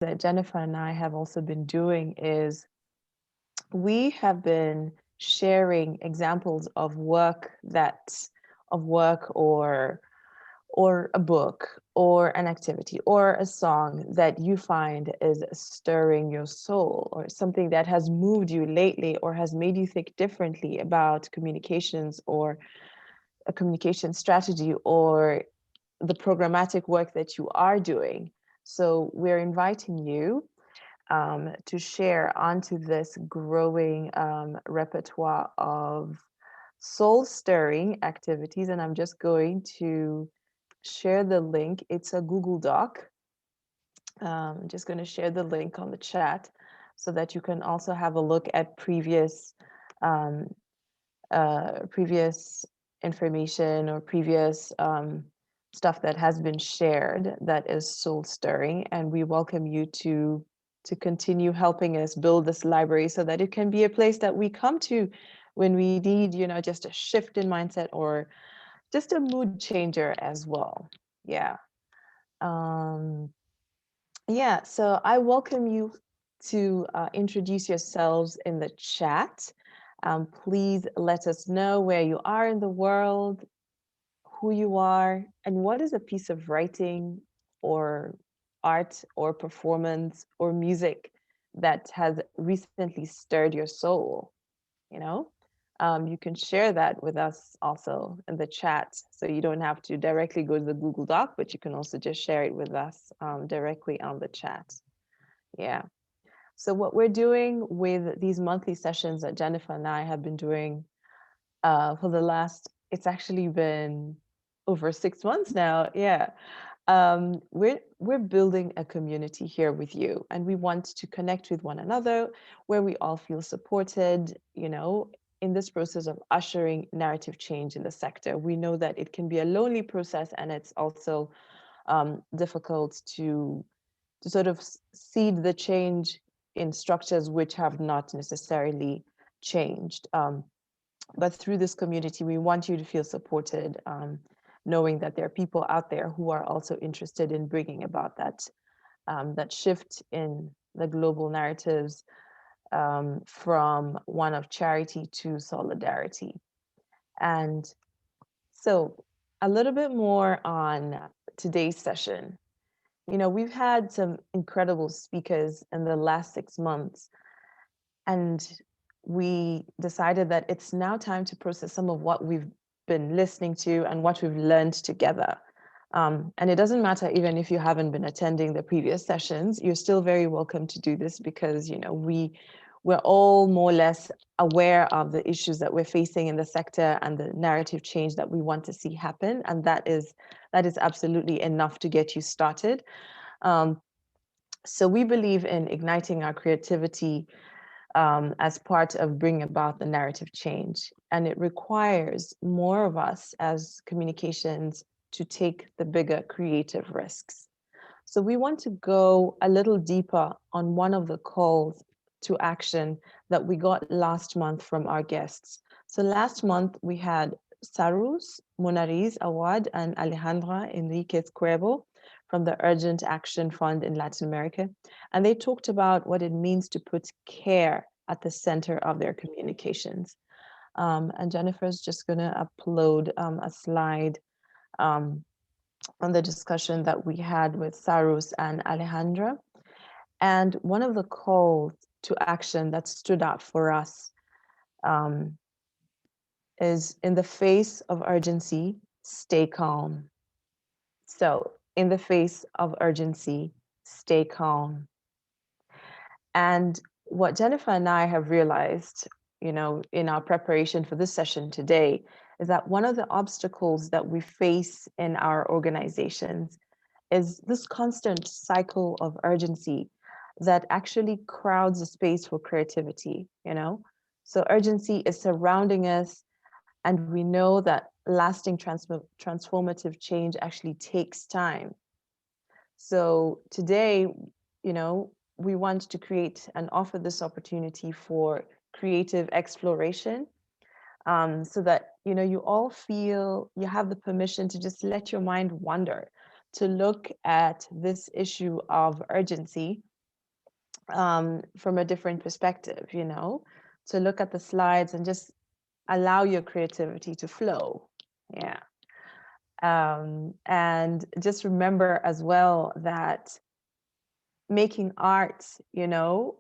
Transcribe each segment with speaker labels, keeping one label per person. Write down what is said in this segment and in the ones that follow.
Speaker 1: that Jennifer and I have also been doing is we have been sharing examples of work or a book or an activity or a song that you find is stirring your soul, or something that has moved you lately or has made you think differently about communications or a communication strategy or the programmatic work that you are doing. So we're inviting you to share onto this growing repertoire of soul stirring activities. And I'm just going to share the link. It's a Google Doc. I'm just going to share the link on the chat so that you can also have a look at um, previous information or previous stuff that has been shared that is soul stirring. And we welcome you to continue helping us build this library so that it can be a place that we come to when we need, just a shift in mindset or just a mood changer as well. Yeah. Um, yeah, so I welcome you to introduce yourselves in the chat. Please let us know where you are in the world, who you are, and what is a piece of writing or art or performance or music that has recently stirred your soul, you know? You can share that with us also in the chat. So you don't have to directly go to the Google Doc, but you can also just share it with us directly on the chat. Yeah. So what we're doing with these monthly sessions that Jennifer and I have been doing for the last, it's actually been over 6 months now. Yeah. We're building a community here with you, and we want to connect with one another where we all feel supported, in this process of ushering narrative change in the sector. We know that it can be a lonely process, and it's also difficult to sort of seed the change in structures which have not necessarily changed. But through this community, we want you to feel supported, knowing that there are people out there who are also interested in bringing about that shift in the global narratives, from one of charity to solidarity. And so a little bit more on today's session. We've had some incredible speakers in the last 6 months, and we decided that it's now time to process some of what we've been listening to and what we've learned together. And it doesn't matter even if you haven't been attending the previous sessions, you're still very welcome to do this because, we're all more or less aware of the issues that we're facing in the sector and the narrative change that we want to see happen. And that is absolutely enough to get you started. So we believe in igniting our creativity as part of bringing about the narrative change. And it requires more of us as communications to take the bigger creative risks. So we want to go a little deeper on one of the calls to action that we got last month from our guests. So last month we had Sarus Munariz Awad and Alejandra Enriquez Cuervo from the Urgent Action Fund in Latin America. And they talked about what it means to put care at the center of their communications. And Jennifer's just going to upload a slide on the discussion that we had with Sarus and Alejandra. And one of the calls to action that stood out for us um, is, in the face of urgency, stay calm. So, in the face of urgency, stay calm. And what Jennifer and I have realized, in our preparation for this session today, is that one of the obstacles that we face in our organizations is this constant cycle of urgency that actually crowds the space for creativity. So urgency is surrounding us, and we know that lasting transformative change actually takes time. So today, we want to create and offer this opportunity for creative exploration, so that, you all feel you have the permission to just let your mind wander. to look at this issue of urgency from a different perspective, you know, to look at the slides and just allow your creativity to flow. Yeah. And just remember as well that making art, you know,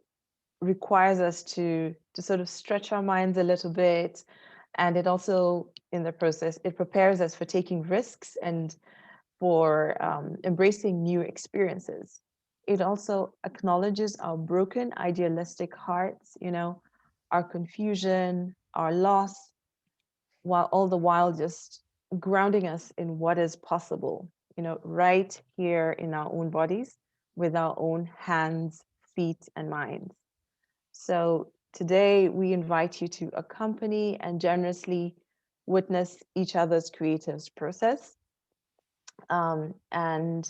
Speaker 1: requires us to sort of stretch our minds a little bit. And it also, in the process, it prepares us for taking risks and for embracing new experiences. It also acknowledges our broken, idealistic hearts, you know, our confusion, our loss, while all the while just grounding us in what is possible, you know, right here in our own bodies with our own hands, feet, and minds. So today we invite you to accompany and generously witness each other's creative process. And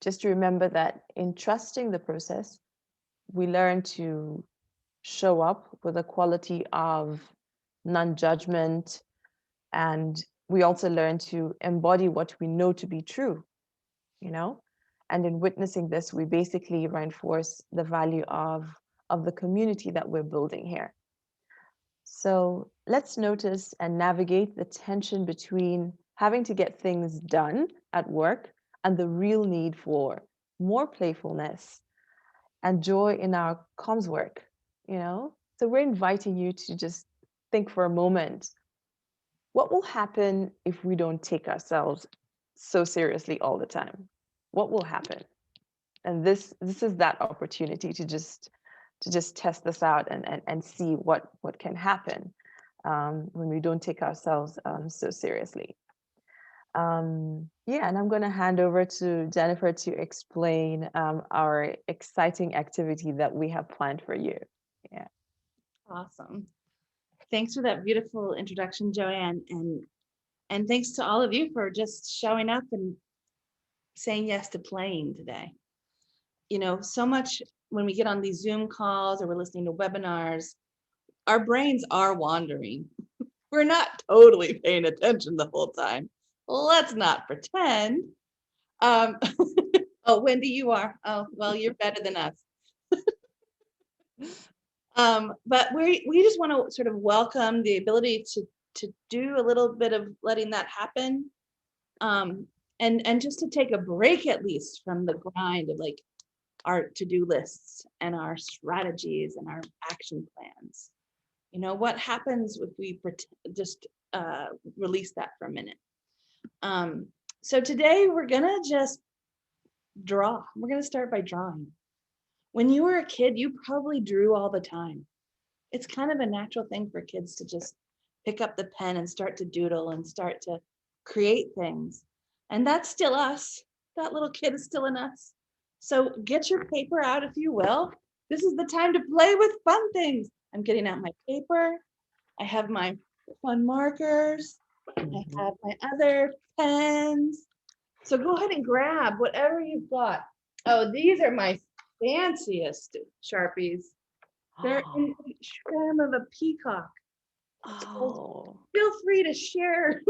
Speaker 1: just remember that in trusting the process, we learn to show up with a quality of non-judgment, and we also learn to embody what we know to be true, you know? And in witnessing this, we basically reinforce the value of the community that we're building here. So let's notice and navigate the tension between having to get things done at work and the real need for more playfulness and joy in our comms work, you know? So we're inviting you to just think for a moment, what will happen if we don't take ourselves so seriously all the time? What will happen? And this is that opportunity to just test this out and see what can happen when we don't take ourselves so seriously. Yeah, and I'm going to hand over to Jennifer to explain our exciting activity that we have planned for you. Yeah.
Speaker 2: Awesome. Thanks for that beautiful introduction, Joanne, and thanks to all of you for just showing up and saying yes to playing today. You know, so much when we get on these Zoom calls or we're listening to webinars, our brains are wandering. We're not totally paying attention the whole time. Let's not pretend. Um, oh, Wendy, you are. Oh, well, you're better than us. But we just want to sort of welcome the ability to do a little bit of letting that happen, and just to take a break at least from the grind of like our to-do lists and our strategies and our action plans. You know, what happens if we just release that for a minute? So today we're gonna just draw. We're gonna start by drawing. When you were a kid, you probably drew all the time. It's kind of a natural thing for kids to just pick up the pen and start to doodle and start to create things. And that's still us. That little kid is still in us. So get your paper out, if you will. This is the time to play with fun things. I'm getting out my paper. I have my fun markers. I have my other pens. So go ahead and grab whatever you've got. Oh, these are my fanciest Sharpies. They're in the trim of a peacock. So
Speaker 1: Oh.
Speaker 2: feel free to share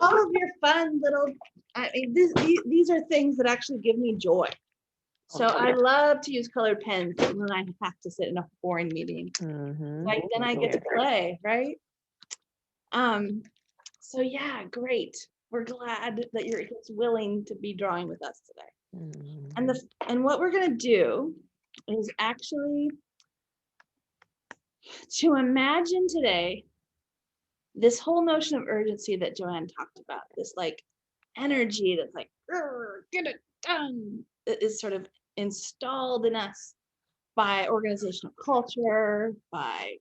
Speaker 2: all of your fun little, I mean, these are things that actually give me joy. So I love to use colored pens when I have to sit in a boring meeting. Then I get to play, right? So yeah, great. We're glad that you're willing to be drawing with us today. And what we're gonna do is actually to imagine today this whole notion of urgency that Joanne talked about, this like energy that's like, get it done, that is sort of installed in us by organizational culture, by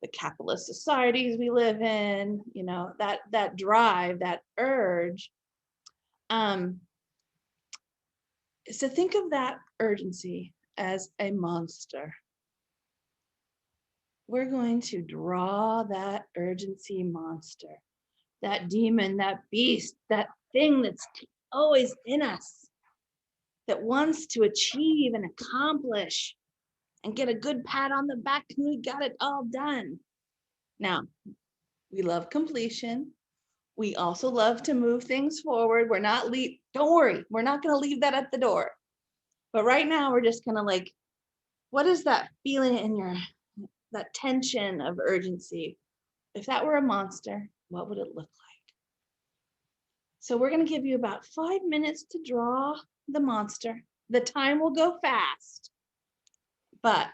Speaker 2: the capitalist societies we live in, you know, that drive, that urge. So think of that urgency as a monster. We're going to draw that urgency monster, that demon, that beast, that thing that's always in us, that wants to achieve and accomplish and get a good pat on the back and we got it all done. Now, we love completion. We also love to move things forward. Don't worry, we're not going to leave that at the door. But right now we're just going to like, what is that feeling in that tension of urgency? If that were a monster, what would it look like? So we're going to give you about 5 minutes to draw the monster. The time will go fast, but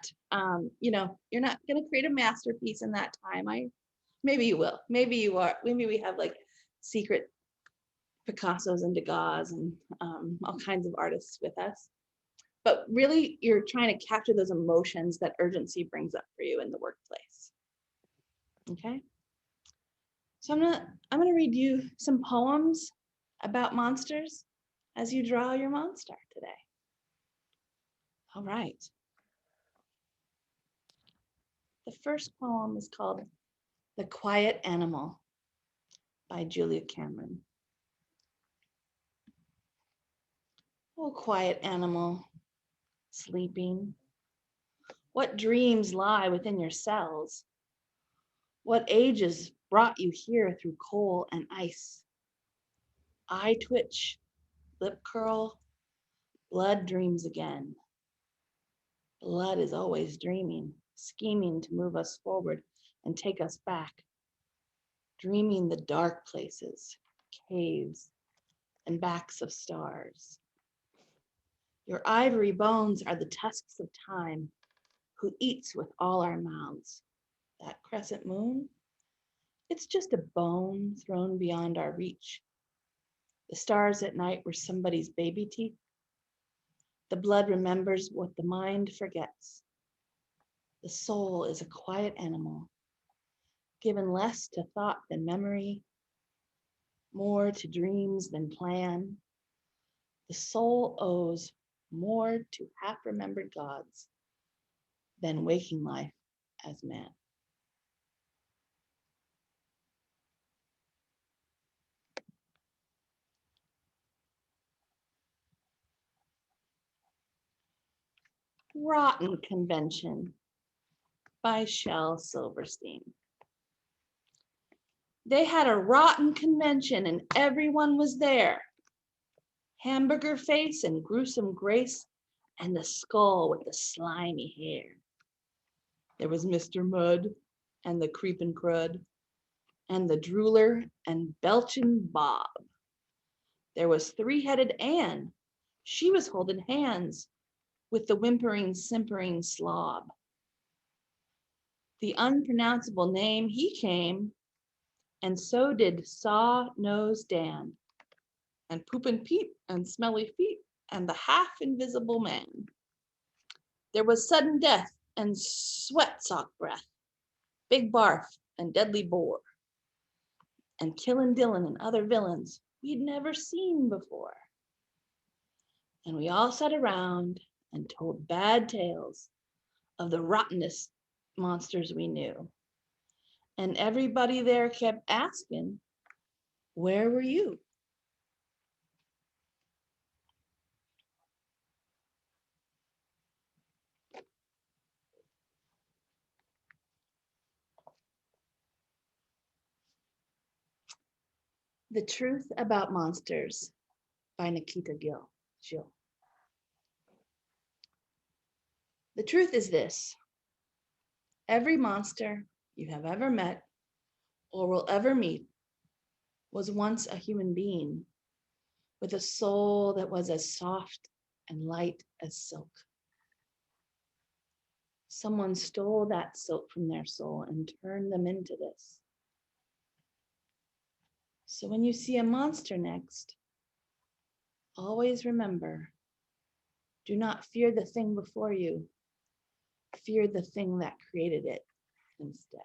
Speaker 2: you're not going to create a masterpiece in that time. Maybe you will. Maybe you are. Maybe we have like secret Picassos and Degas and all kinds of artists with us. But really, you're trying to capture those emotions that urgency brings up for you in the workplace. Okay. So I'm gonna read you some poems about monsters as you draw your monster today. All right. The first poem is called "The Quiet Animal" by Julia Cameron. Oh, quiet animal, sleeping. What dreams lie within your cells? What ages brought you here through coal and ice? Eye twitch, lip curl, blood dreams again. Blood is always dreaming, scheming to move us forward and take us back. Dreaming the dark places, caves, and backs of stars. Your ivory bones are the tusks of time, who eats with all our mouths. That crescent moon, it's just a bone thrown beyond our reach. The stars at night were somebody's baby teeth. The blood remembers what the mind forgets. The soul is a quiet animal, given less to thought than memory, more to dreams than plan. The soul owes more to half-remembered gods than waking life as man. Rotten Convention by Shel Silverstein. They had a rotten convention and everyone was there. Hamburger face and gruesome grace and the skull with the slimy hair. There was Mr. Mudd and the creepin' crud and the drooler and belchin' Bob. There was three-headed Ann. She was holding hands with the whimpering, simpering slob. The unpronounceable name, he came, and so did Saw-Nose Dan, and Poopin' Pete, and Smelly Feet, and the half-invisible man. There was sudden death and sweat sock breath, big barf and deadly bore, and Killin' Dillon and other villains we'd never seen before. And we all sat around and told bad tales of the rottenest monsters we knew. And everybody there kept asking, where were you? The Truth About Monsters by Nikita Gill. The truth is this: every monster you have ever met or will ever meet was once a human being with a soul that was as soft and light as silk. Someone stole that silk from their soul and turned them into this. So when you see a monster next, always remember, do not fear the thing before you, fear the thing that created it instead.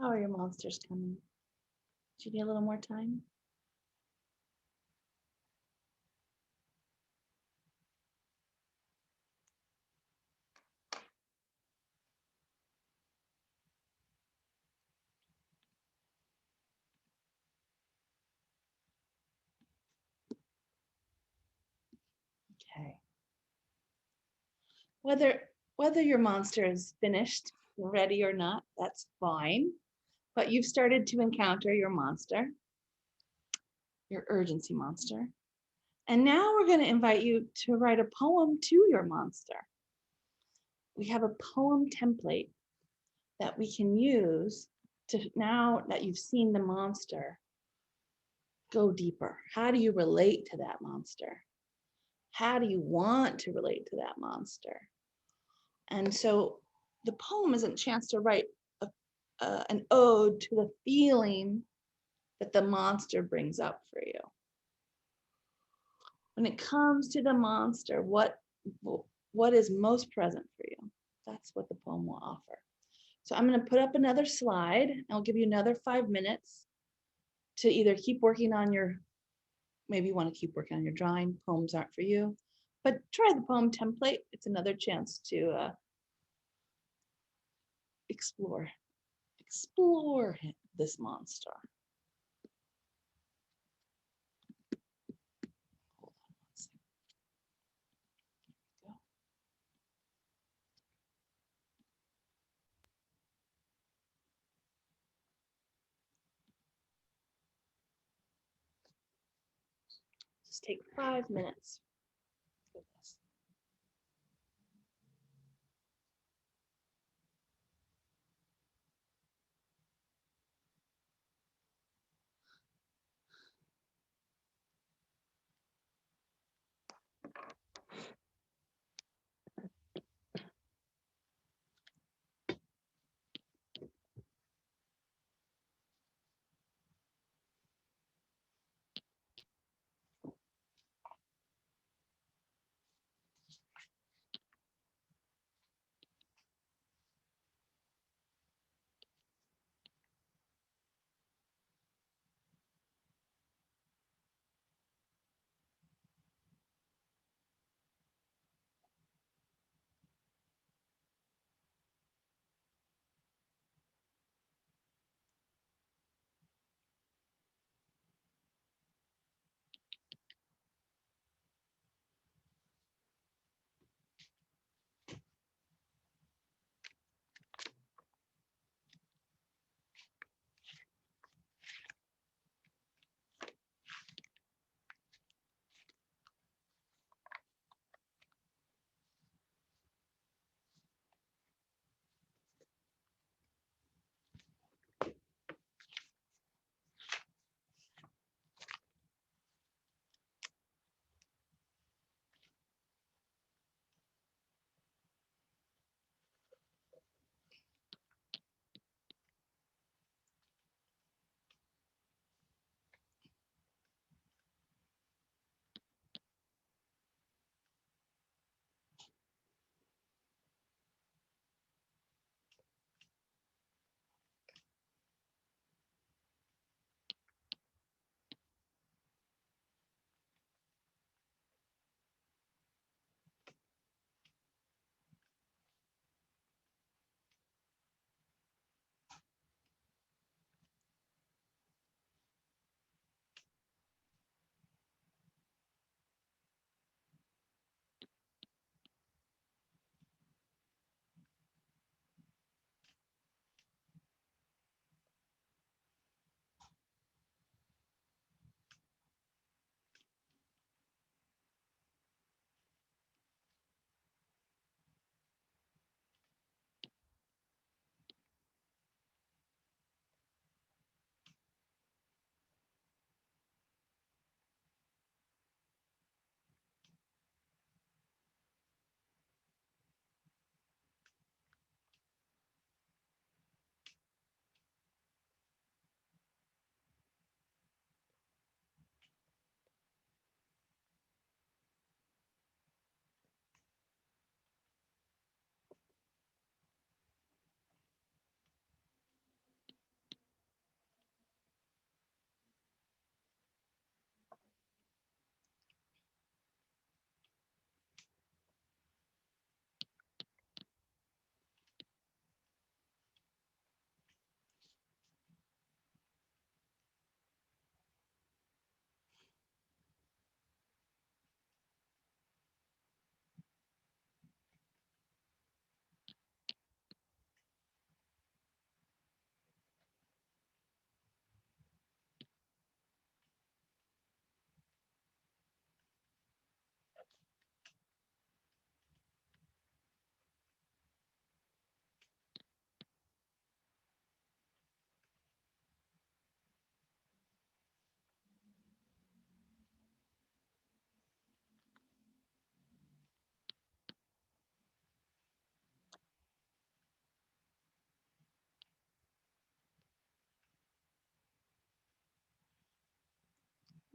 Speaker 2: How are your monsters coming? Do you need a little more time? Okay. Whether your monster is finished, ready or not, that's fine. But you've started to encounter your monster, your urgency monster. And now we're going to invite you to write a poem to your monster. We have a poem template that we can use to, now that you've seen the monster, go deeper. How do you relate to that monster? How do you want to relate to that monster? And so the poem is a chance to write an ode to the feeling that the monster brings up for you. When it comes to the monster, what is most present for you? That's what the poem will offer. So I'm going to put up another slide, and I'll give you another 5 minutes to either keep working on your, maybe you want to keep working on your drawing, poems aren't for you, but try the poem template. It's another chance to explore this monster. Hold on one second. Go. Just take 5 minutes for this.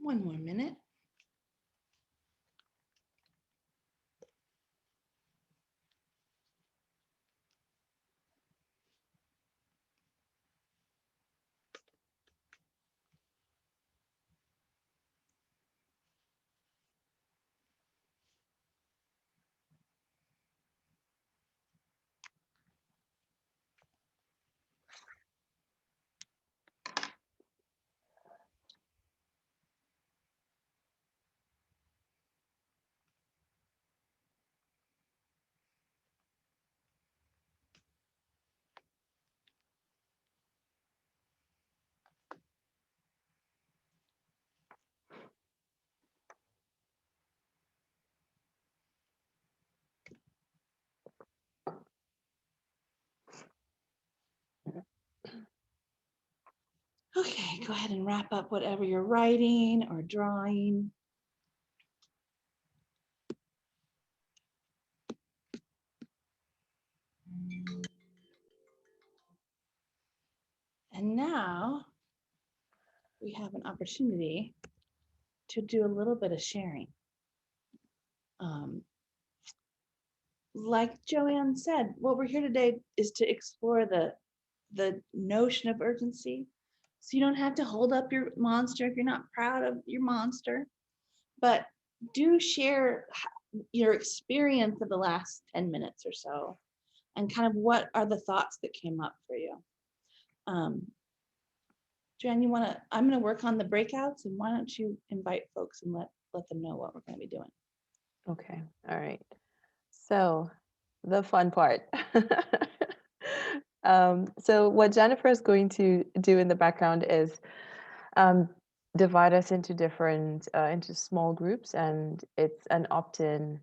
Speaker 2: One more minute. Okay, go ahead and wrap up whatever you're writing or drawing. And now we have an opportunity to do a little bit of sharing. Like Joanne said, what we're here today is to explore the notion of urgency. So you don't have to hold up your monster if you're not proud of your monster, but do share your experience of the last 10 minutes or so and kind of what are the thoughts that came up for you. Joanne, I'm going to work on the breakouts, and why don't you invite folks and let them know what we're going to be doing.
Speaker 1: Okay, all right. So the fun part. So what Jennifer is going to do in the background is divide us into different, into small groups, and it's an opt-in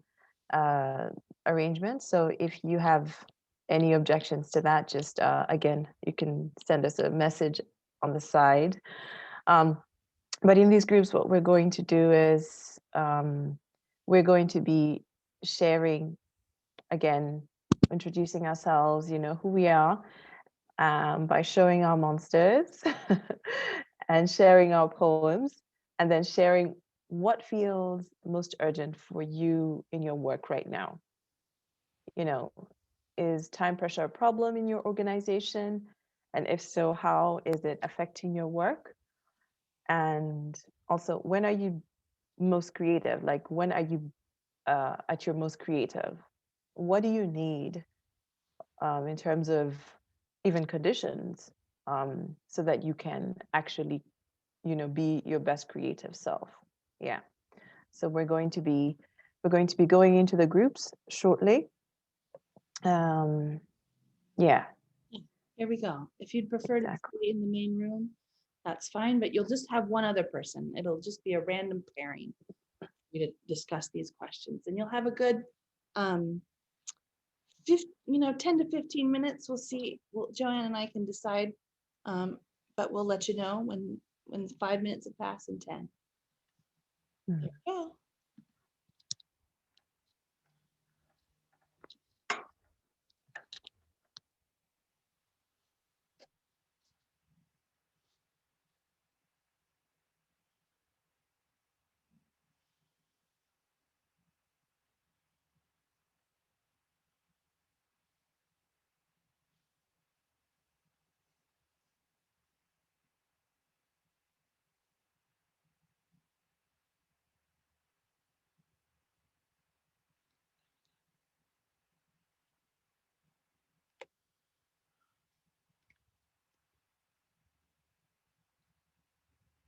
Speaker 1: arrangement. So if you have any objections to that, just again, you can send us a message on the side. But in these groups, what we're going to do is we're going to be sharing, again, introducing ourselves, you know, who we are, by showing our monsters and sharing our poems, and then sharing what feels most urgent for you in your work right now. You know, is time pressure a problem in your organization? And if so, how is it affecting your work? And also, when are you most creative? Like, when are you at your most creative? What do you need in terms of even conditions, so that you can actually, you know, be your best creative self? Yeah. So we're going to be going into the groups shortly. Yeah.
Speaker 2: Here we go. If you'd prefer to stay in the main room, that's fine, but you'll just have one other person. It'll just be a random pairing for you to discuss these questions, and you'll have a good 10 to 15 minutes. We'll see. Joanne and I can decide, but we'll let you know when 5 minutes have passed and 10. There we go.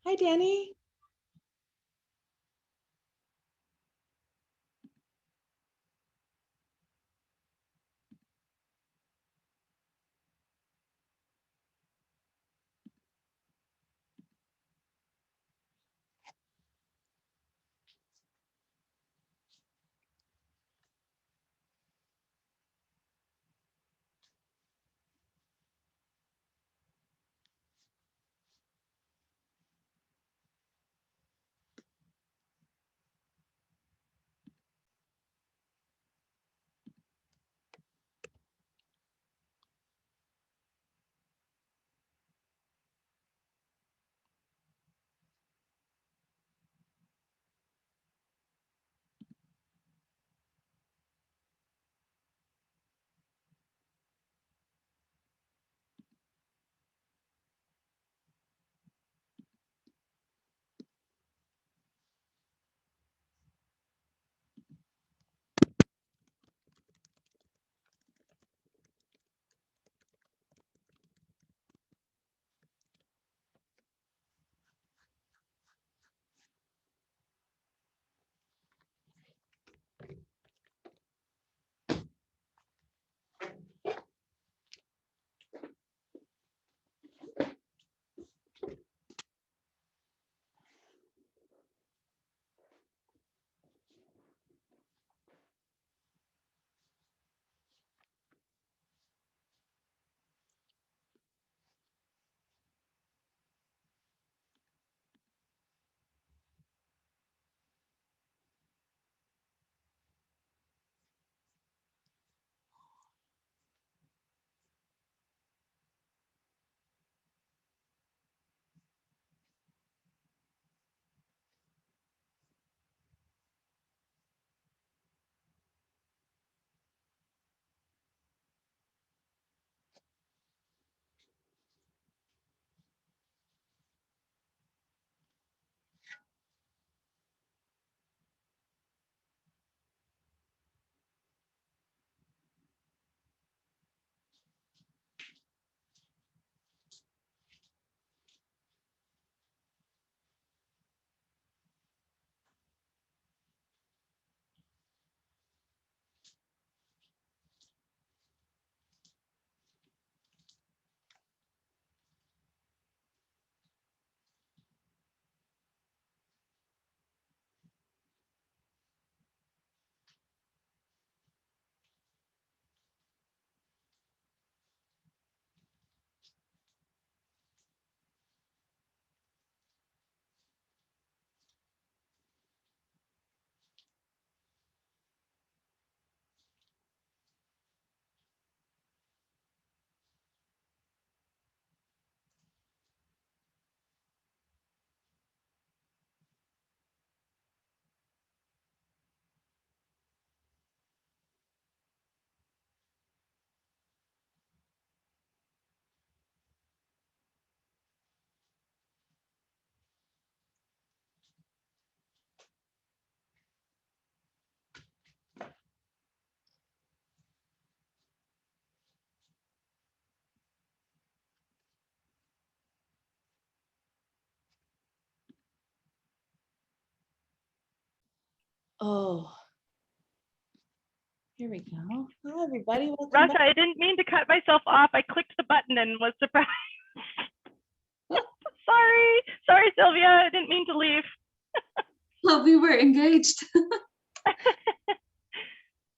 Speaker 2: Hi, Danny. Oh, here we go. Hello, everybody. Welcome
Speaker 3: Rasha,
Speaker 2: back.
Speaker 3: I didn't mean to cut myself off. I clicked the button and was surprised. Sorry, Sylvia. I didn't mean to leave.
Speaker 4: Well, we were engaged.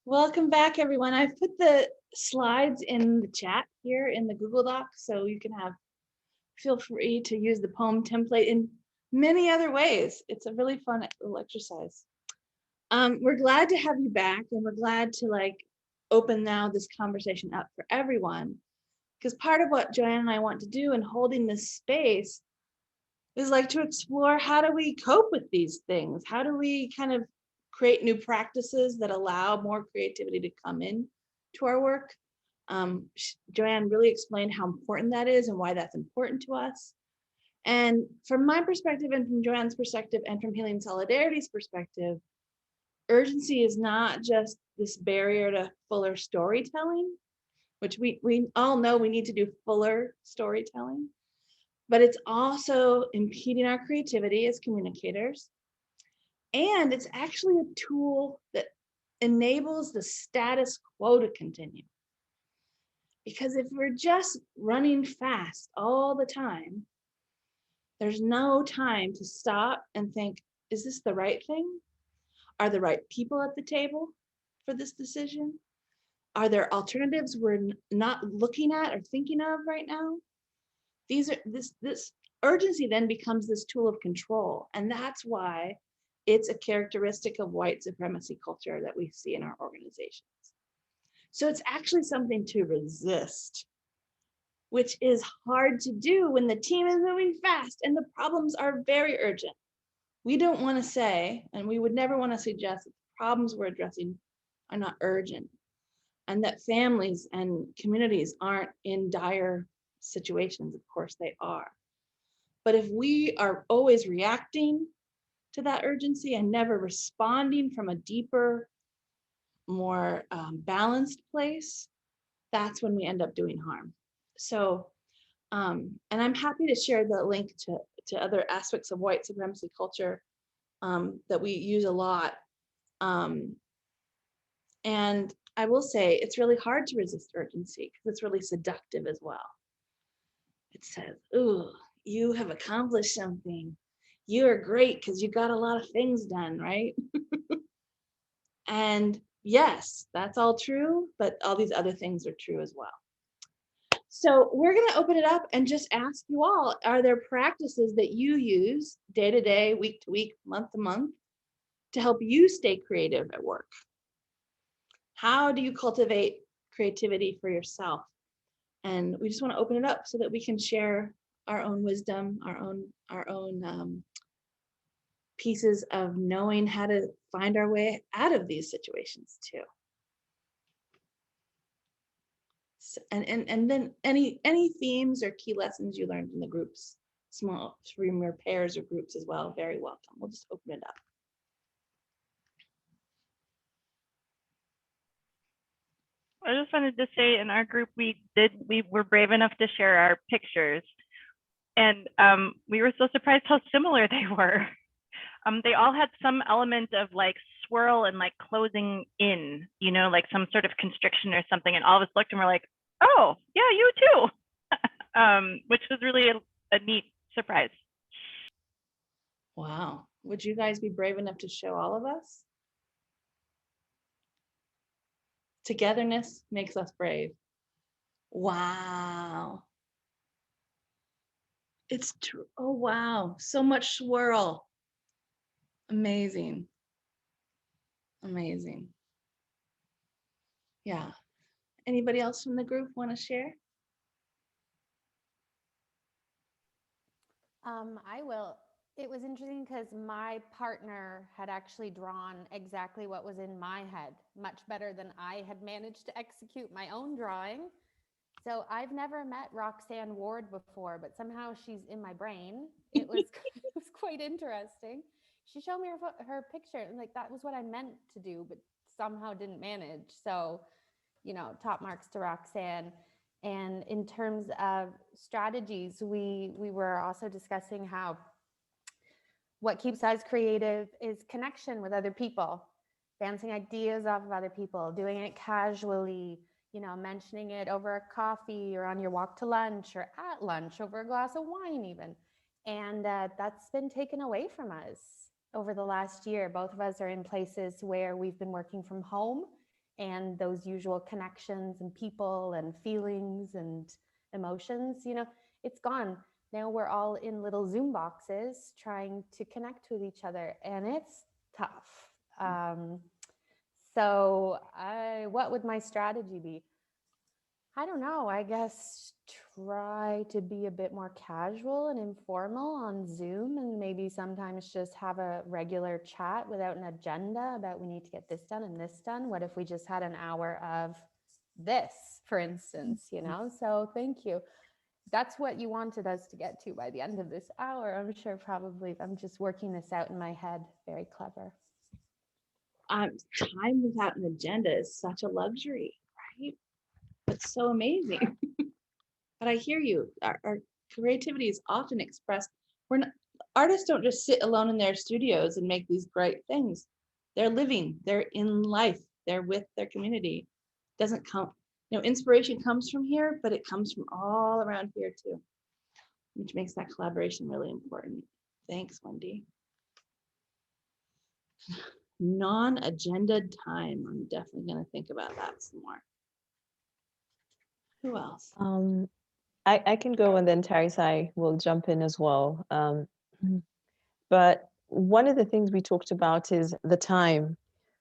Speaker 2: Welcome back, everyone. I've put the slides in the chat here in the Google Doc, so you can feel free to use the poem template in many other ways. It's a really fun little exercise. We're glad to have you back, and we're glad to open now this conversation up for everyone, because part of what Joanne and I want to do in holding this space is to explore, how do we cope with these things? How do we kind of create new practices that allow more creativity to come in to our work? Joanne really explained how important that is and why that's important to us. And from my perspective, and from Joanne's perspective, and from Healing Solidarity's perspective, urgency is not just this barrier to fuller storytelling, which we all know we need to do fuller storytelling, but it's also impeding our creativity as communicators. And it's actually a tool that enables the status quo to continue. Because if we're just running fast all the time, there's no time to stop and think, is this the right thing? Are the right people at the table for this decision? Are there alternatives we're not looking at or thinking of right now? This urgency then becomes this tool of control. And that's why it's a characteristic of white supremacy culture that we see in our organizations. So it's actually something to resist, which is hard to do when the team is moving fast and the problems are very urgent. We don't want to say, and we would never want to suggest, that the problems we're addressing are not urgent, and that families and communities aren't in dire situations. Of course they are. But if we are always reacting to that urgency and never responding from a deeper, more balanced place, that's when we end up doing harm. So, and I'm happy to share the link to other aspects of white supremacy culture that we use a lot. And I will say it's really hard to resist urgency because it's really seductive as well. It says, ooh, you have accomplished something. You are great because you got a lot of things done, right? And yes, that's all true, but all these other things are true as well. So we're going to open it up and just ask you all, are there practices that you use day to day, week to week, month to month to help you stay creative at work? How do you cultivate creativity for yourself? And we just want to open it up so that we can share our own wisdom, our own pieces of knowing how to find our way out of these situations too. So, and then any themes or key lessons you learned in the groups, small from your pairs or groups as well, very welcome. We'll just open it up.
Speaker 3: I just wanted to say, in our group, we were brave enough to share our pictures, and we were so surprised how similar they were. They all had some element of swirl and closing in, some sort of constriction or something, and all of us looked and were like, oh yeah, you too. Which was really a neat surprise.
Speaker 2: Wow. Would you guys be brave enough to show all of us? Togetherness makes us brave. Wow. It's true. Oh, wow. So much swirl. Amazing. Amazing. Yeah. Anybody else from the group want to share?
Speaker 5: I will. It was interesting because my partner had actually drawn exactly what was in my head, much better than I had managed to execute my own drawing. So I've never met Roxanne Ward before, but somehow she's in my brain. It was quite interesting. She showed me her picture and that was what I meant to do, but somehow didn't manage. So, top marks to Roxanne. And in terms of strategies, we were also discussing how what keeps us creative is connection with other people, bouncing ideas off of other people, doing it casually, you know, mentioning it over a coffee or on your walk to lunch or at lunch over a glass of wine even. And that's been taken away from us over the last year. Both of us are in places where we've been working from home, and those usual connections and people and feelings and emotions, you know, it's gone. Now we're all in little Zoom boxes trying to connect with each other, and it's tough. What would my strategy be? I don't know. I guess try to be a bit more casual and informal on Zoom, and maybe sometimes just have a regular chat without an agenda about we need to get this done and this done. What if we just had an hour of this, for instance, you know? So thank you. That's what you wanted us to get to by the end of this hour. I'm sure probably I'm just working this out in my head. Very clever.
Speaker 2: Time without an agenda is such a luxury, right? It's so amazing. But I hear you. Our creativity is often expressed. Artists don't just sit alone in their studios and make these great things. They're living, they're in life, they're with their community. Doesn't come, you know, inspiration comes from here, but it comes from all around here too, which makes that collaboration really important. Thanks, Wendy. Non-agenda time. I'm definitely going to think about that some more. Who else?
Speaker 1: I can go, and then Tarisai will jump in as well. But one of the things we talked about is the time.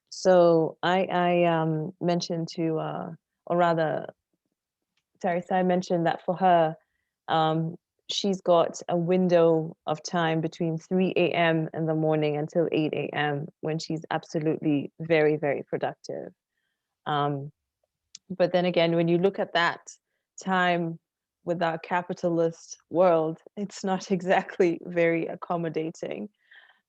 Speaker 1: So I mentioned to, or rather, Tarisai mentioned that for her, she's got a window of time between 3 a.m. in the morning until 8 a.m. when she's absolutely very, very productive. But then again, when you look at that time with our capitalist world, it's not exactly very accommodating.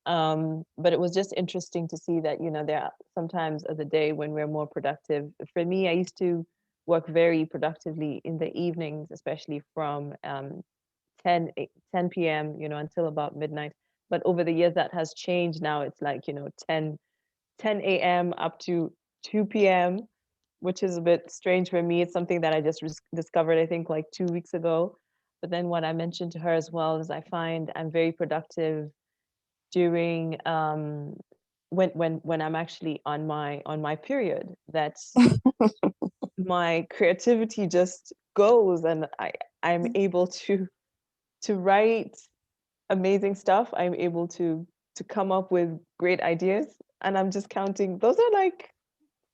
Speaker 1: But it was just interesting to see that, you know, there are sometimes of the day when we're more productive. For me, I used to work very productively in the evenings, especially from 10 p.m., you know, until about midnight. But over the years, that has changed. Now it's like, you know, 10 a.m. up to 2 p.m., which is a bit strange for me. It's something that I just discovered, I think, like 2 weeks ago. But then what I mentioned to her as well is I find I'm very productive during when I'm actually on my period. That's my creativity just goes, and I'm able to write amazing stuff. I'm able to come up with great ideas, and I'm just counting. Those are like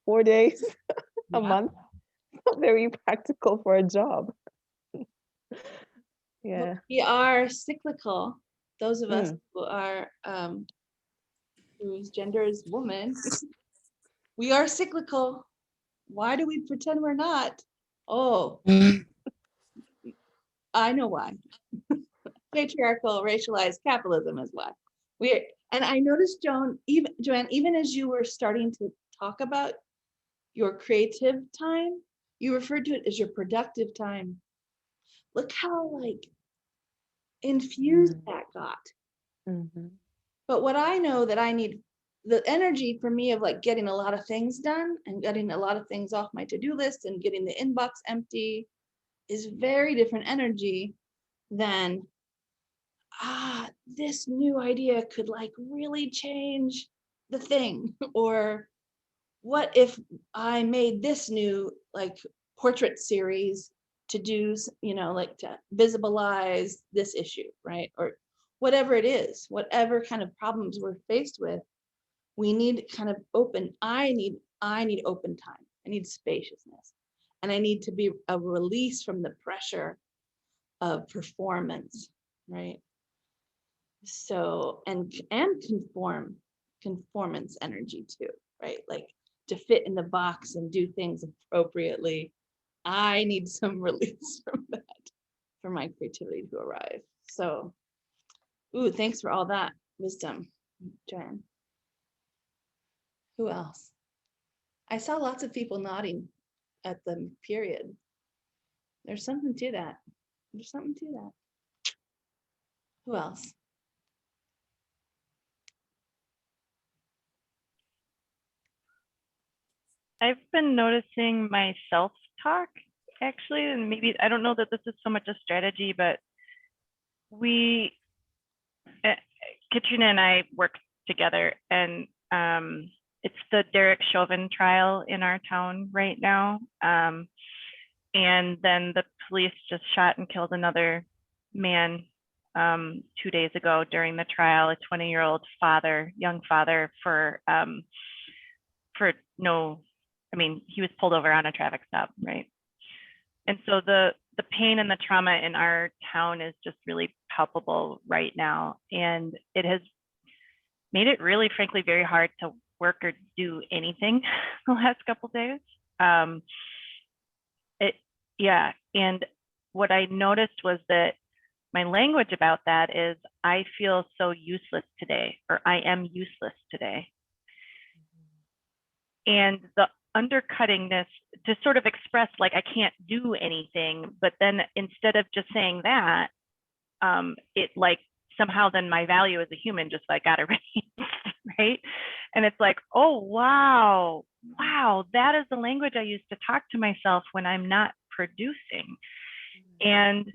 Speaker 1: 4 days a month. Not very practical for a job. Yeah.
Speaker 2: We are cyclical. Those of us who are whose gender is woman, we are cyclical. Why do we pretend we're not? Oh, I know why. Patriarchal, racialized capitalism is why. And I noticed, Joan, even as you were starting to talk about your creative time, you referred to it as your productive time. Look how like infused that got. But what I know that I need, the energy for me of like getting a lot of things done and getting a lot of things off my to-do list and getting the inbox empty is very different energy than this new idea could like really change the thing. Or what if I made this new like portrait series to do, you know, like to visibilize this issue, right? Or whatever it is, whatever kind of problems we're faced with, we need kind of open, I need open time. I need spaciousness. And I need to be a release from the pressure of performance, right? So, and conformance energy too, right? Like to fit in the box and do things appropriately. I need some release from that for my creativity to arrive. So, thanks for all that wisdom, Joanne. Who else? I saw lots of people nodding at the period. There's something to that. There's something to that. Who else?
Speaker 3: I've been noticing my self-talk actually, and maybe I don't know that this is so much a strategy, but Katrina and I work together, and it's the Derek Chauvin trial in our town right now. And then the police just shot and killed another man 2 days ago during the trial, a 20-year-old father, young father, for no, I mean, he was pulled over on a traffic stop, right? And so the pain and the trauma in our town is just really palpable right now. And it has made it really, frankly, very hard to work or do anything the last couple of days. Yeah, and what I noticed was that my language about that is, I feel so useless today, or I am useless today. And the undercuttingness to sort of express like I can't do anything, but then instead of just saying that, it like somehow then my value as a human just like got erased, right? And it's like, oh, wow, that is the language I use to talk to myself when I'm not producing. And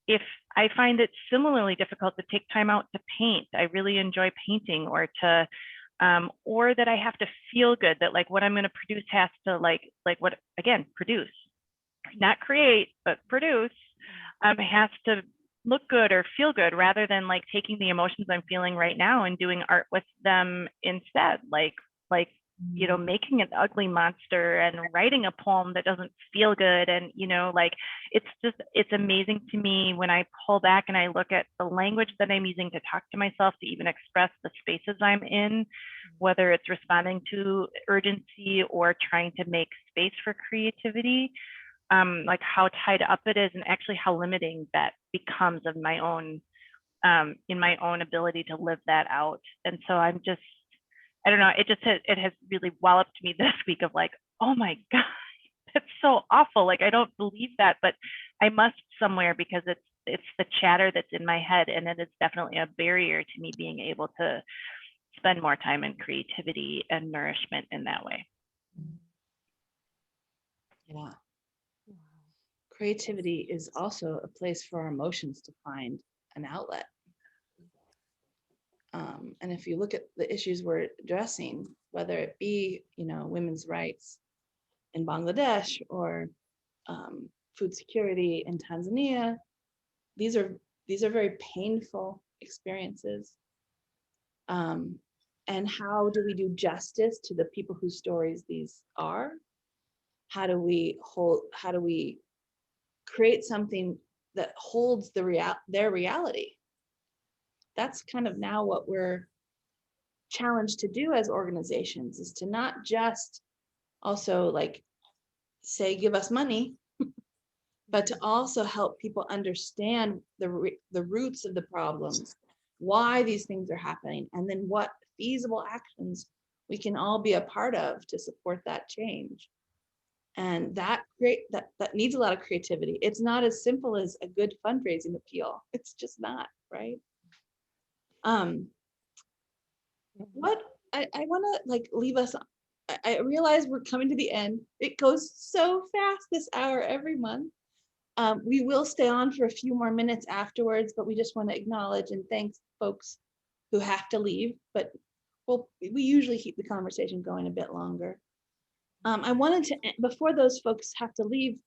Speaker 3: if I find it similarly difficult to take time out to paint, I really enjoy painting, or to or that I have to feel good, that like what I'm going to produce has to like what, again, produce, not create, but produce, has to look good or feel good, rather than like taking the emotions I'm feeling right now and doing art with them instead, like you know, making an ugly monster and writing a poem that doesn't feel good. And, you know, like, it's amazing to me when I pull back and I look at the language that I'm using to talk to myself, to even express the spaces I'm in, whether it's responding to urgency or trying to make space for creativity, like how tied up it is, and actually how limiting that becomes of my own, in my own ability to live that out. And so I'm just, I don't know, it has really walloped me this week of like, oh my God, that's so awful. Like, I don't believe that, but I must somewhere, because it's the chatter that's in my head. And it is definitely a barrier to me being able to spend more time in creativity and nourishment in that way.
Speaker 2: Yeah. Creativity is also a place for our emotions to find an outlet. And if you look at the issues we're addressing, whether it be, you know, women's rights in Bangladesh, or food security in Tanzania, these are very painful experiences. And how do we do justice to the people whose stories these are? How do we create something that holds their reality? That's kind of now what we're challenged to do as organizations, is to not just also like say, give us money, but to also help people understand the roots of the problems, why these things are happening, and then what feasible actions we can all be a part of to support that change. And that needs a lot of creativity. It's not as simple as a good fundraising appeal. It's just not, right? What I want to like leave us on. I realize we're coming to the end. It goes so fast this hour every month. We will stay on for a few more minutes afterwards, but we just want to acknowledge and thank folks who have to leave, but we usually keep the conversation going a bit longer. I wanted to, before those folks have to leave,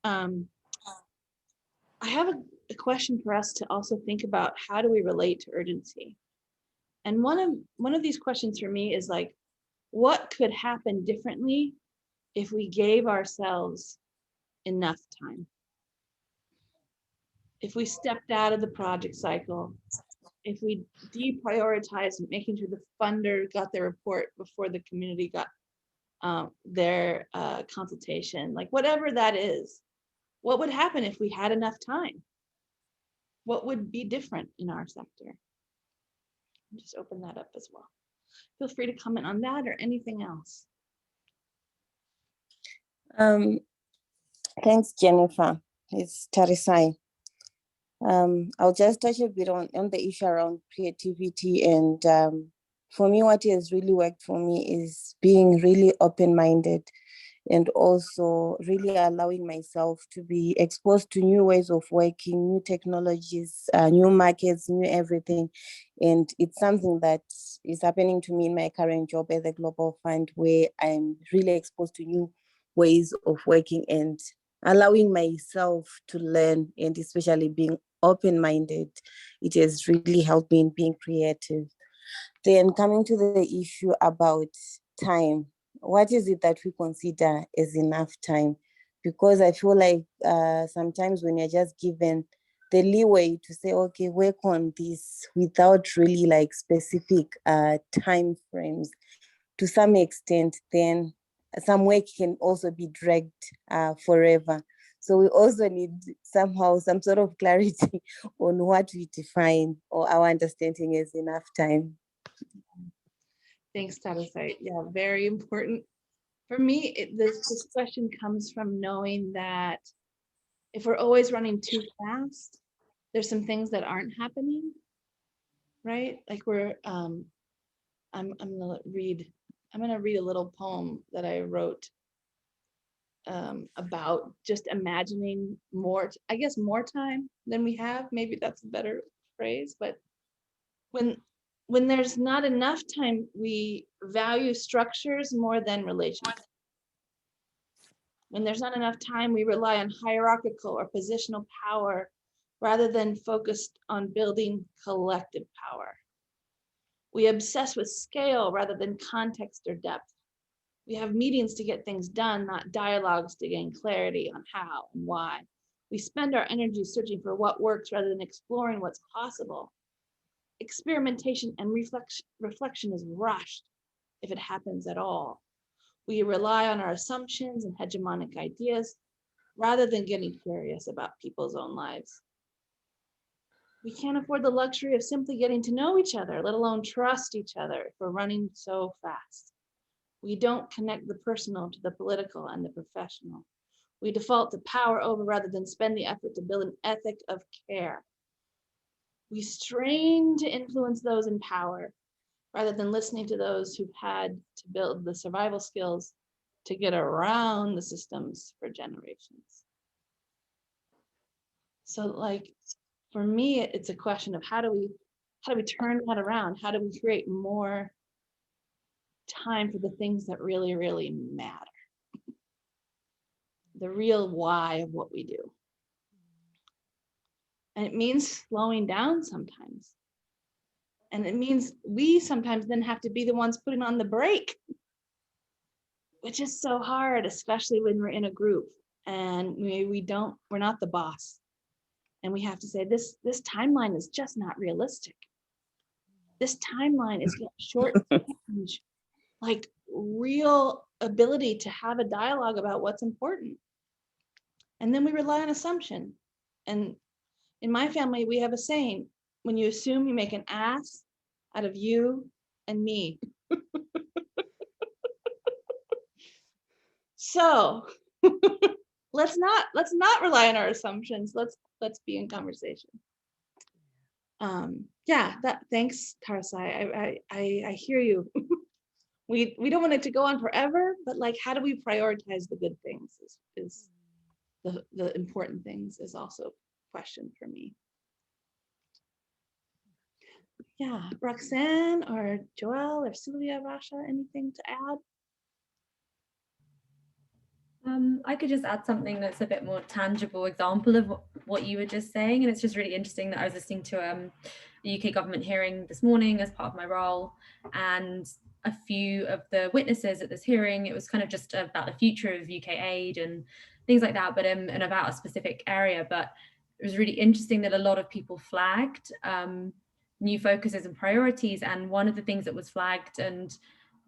Speaker 2: I have a question for us to also think about. How do we relate to urgency? And one of these questions for me is like, what could happen differently if we gave ourselves enough time? If we stepped out of the project cycle, if we deprioritized making sure the funder got their report before the community got their consultation, like whatever that is, what would happen if we had enough time? What would be different in our sector? Just open that up as well. Feel free to comment on that or anything else.
Speaker 6: Thanks, Jennifer. It's Tarisai. I'll just touch a bit on the issue around creativity. And for me, what has really worked for me is being really open-minded and also really allowing myself to be exposed to new ways of working, new technologies, new markets, new everything. And it's something that is happening to me in my current job at the Global Fund, where I'm really exposed to new ways of working and allowing myself to learn, and especially being open-minded. It has really helped me in being creative. Then coming to the issue about time, what is it that we consider as enough time? Because I feel like sometimes when you're just given the leeway to say, okay, work on this without really like specific time frames, to some extent, then some work can also be dragged forever. So we also need somehow some sort of clarity on what we define or our understanding as enough time.
Speaker 2: Thanks, Tatasai. Yeah, very important. For me, this question comes from knowing that if we're always running too fast, there's some things that aren't happening, right? Like I'm gonna read a little poem that I wrote about just imagining more, I guess, more time than we have. Maybe that's a better phrase, but when there's not enough time, we value structures more than relationships. When there's not enough time, we rely on hierarchical or positional power rather than focused on building collective power. We obsess with scale rather than context or depth. We have meetings to get things done, not dialogues to gain clarity on how and why. We spend our energy searching for what works rather than exploring what's possible. Experimentation and reflection is rushed, if it happens at all. We rely on our assumptions and hegemonic ideas rather than getting curious about people's own lives. We can't afford the luxury of simply getting to know each other, let alone trust each other if we're running so fast. We don't connect the personal to the political and the professional. We default to power over rather than spend the effort to build an ethic of care. We strain to influence those in power rather than listening to those who've had to build the survival skills to get around the systems for generations. So like, for me, it's a question of how do we turn that around? How do we create more time for the things that really, really matter? The real why of what we do. And it means slowing down sometimes. And it means we sometimes then have to be the ones putting on the brake, which is so hard, especially when we're in a group and we're not the boss. And we have to say, this timeline is just not realistic. This timeline is going to shortchange like real ability to have a dialogue about what's important. And then we rely on assumption. And in my family, we have a saying, when you assume, you make an ass out of you and me. So let's not rely on our assumptions. Let's be in conversation. Yeah, thanks, Tarsai. I hear you. We don't want it to go on forever, but like, how do we prioritize the good things is the important things is also a question for me. Yeah, Roxanne or Joelle or Sylvia, Rasha, anything to add?
Speaker 4: I could just add something that's a bit more tangible example of what you were just saying. And it's just really interesting that I was listening to a UK government hearing this morning as part of my role. And a few of the witnesses at this hearing, it was kind of just about the future of UK aid and things like that, but and about a specific area. But it was really interesting that a lot of people flagged new focuses and priorities. And one of the things that was flagged, and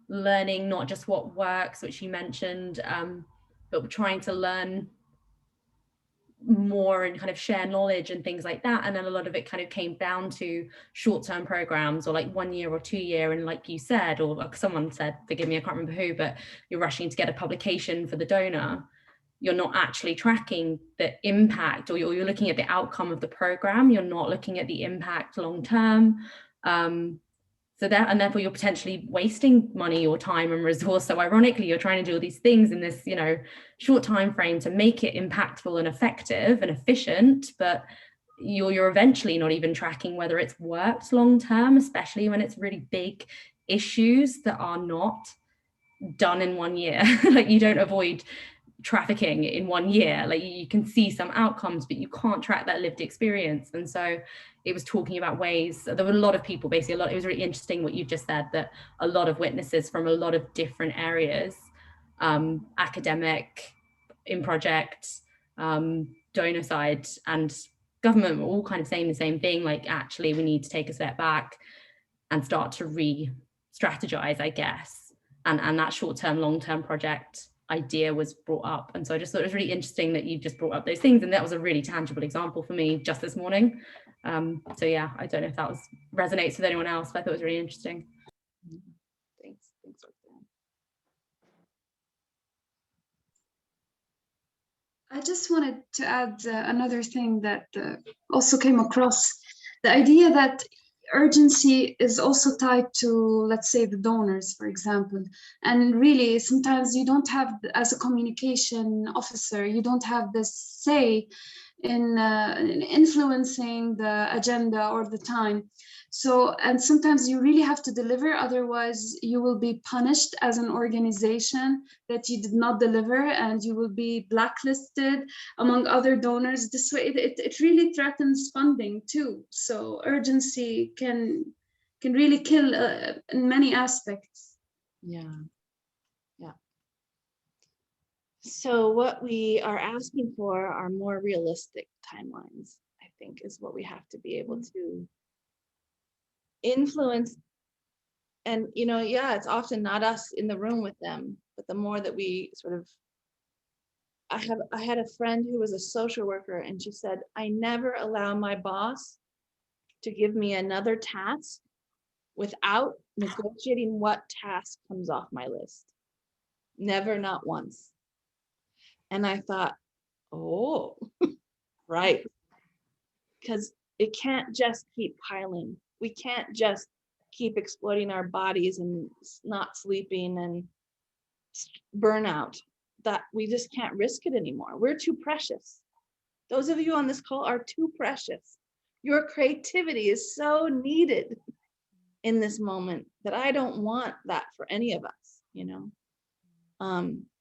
Speaker 4: learning not just what works, which you mentioned, but we're trying to learn more and kind of share knowledge and things like that. And then a lot of it kind of came down to short-term programs or like 1 year or 2 year. And like you said, or like someone said, forgive me, I can't remember who, but you're rushing to get a publication for the donor. You're not actually tracking the impact, or you're looking at the outcome of the program. You're not looking at the impact long-term. So that, and therefore you're potentially wasting money or time and resource. So ironically, you're trying to do all these things in this, short time frame to make it impactful and effective and efficient, but you're eventually not even tracking whether it's worked long term, especially when it's really big issues that are not done in 1 year. Like, you don't avoid trafficking in 1 year. Like, you can see some outcomes, but you can't track that lived experience. And so it was talking about ways, there were a lot of people, basically it was really interesting what you've just said, that a lot of witnesses from a lot of different areas, academic, in project, donor side and government, were all kind of saying the same thing, like, actually we need to take a step back and start to re-strategize, I guess. And that short-term, long-term project idea was brought up. And so I just thought it was really interesting that you just brought up those things. And that was a really tangible example for me just this morning. So yeah, I don't know if that resonates with anyone else, but I thought it was really interesting.
Speaker 2: Thanks. Roxanne.
Speaker 7: I just wanted to add another thing that also came across, the idea that urgency is also tied to, let's say, the donors, for example. And really, sometimes you don't have, as a communication officer, you don't have the say in influencing the agenda or the time. So, and sometimes you really have to deliver, otherwise you will be punished as an organization that you did not deliver, and you will be blacklisted among other donors. This way, it really threatens funding too. So urgency can really kill in many aspects.
Speaker 2: Yeah. So what we are asking for are more realistic timelines, I think, is what we have to be able to influence. And, it's often not us in the room with them, but the more that we sort of, I had a friend who was a social worker, and she said, I never allow my boss to give me another task without negotiating what task comes off my list. Never, not once. And I thought, oh, right. Because it can't just keep piling. We can't just keep exploiting our bodies and not sleeping and burnout. That we just can't risk it anymore. We're too precious. Those of you on this call are too precious. Your creativity is so needed in this moment that I don't want that for any of us,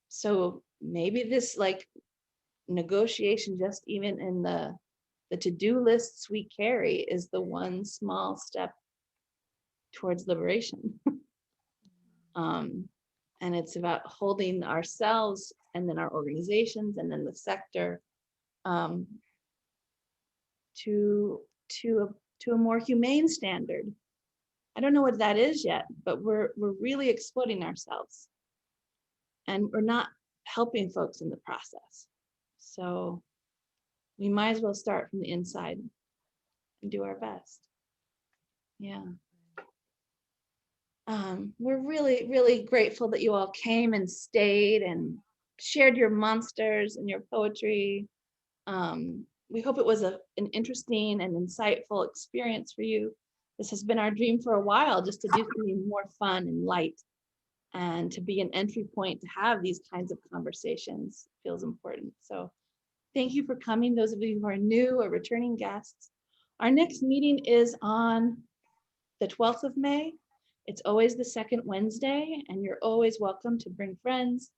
Speaker 2: So maybe this negotiation, just even in the to-do lists we carry, is the one small step towards liberation. And it's about holding ourselves and then our organizations and then the sector to a more humane standard. I don't know what that is yet, but we're really exploiting ourselves, and we're not helping folks in the process. So we might as well start from the inside and do our best. Yeah. We're really, really grateful that you all came and stayed and shared your monsters and your poetry. We hope it was an interesting and insightful experience for you. This has been our dream for a while, just to do something more fun and light, and to be an entry point to have these kinds of conversations feels important. So thank you for coming, those of you who are new or returning guests. Our next meeting is on the 12th of May. It's always the second Wednesday, and you're always welcome to bring friends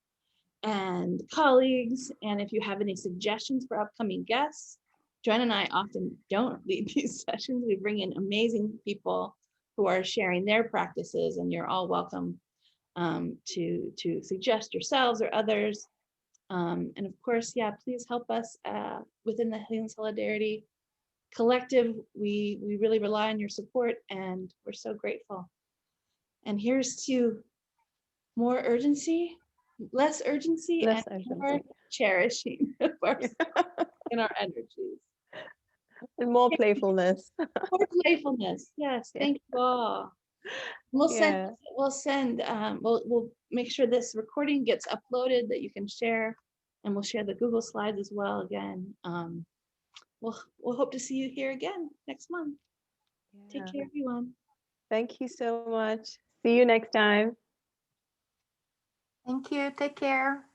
Speaker 2: and colleagues. And if you have any suggestions for upcoming guests, Joan and I often don't lead these sessions. We bring in amazing people who are sharing their practices, and you're all welcome to suggest yourselves or others. And of course, please help us within the Healing Solidarity Collective. We really rely on your support, and we're so grateful. And here's to more urgency, less urgency,
Speaker 1: Less
Speaker 2: and
Speaker 1: urgency.
Speaker 2: more cherishing of ourselves and our energies.
Speaker 1: And more playfulness.
Speaker 2: More playfulness. Yes, thank you all. We'll make sure this recording gets uploaded that you can share, and we'll share the Google Slides as well again. We'll hope to see you here again next month. Take care, everyone.
Speaker 1: Thank you so much. See you next time.
Speaker 8: Thank you. Take care.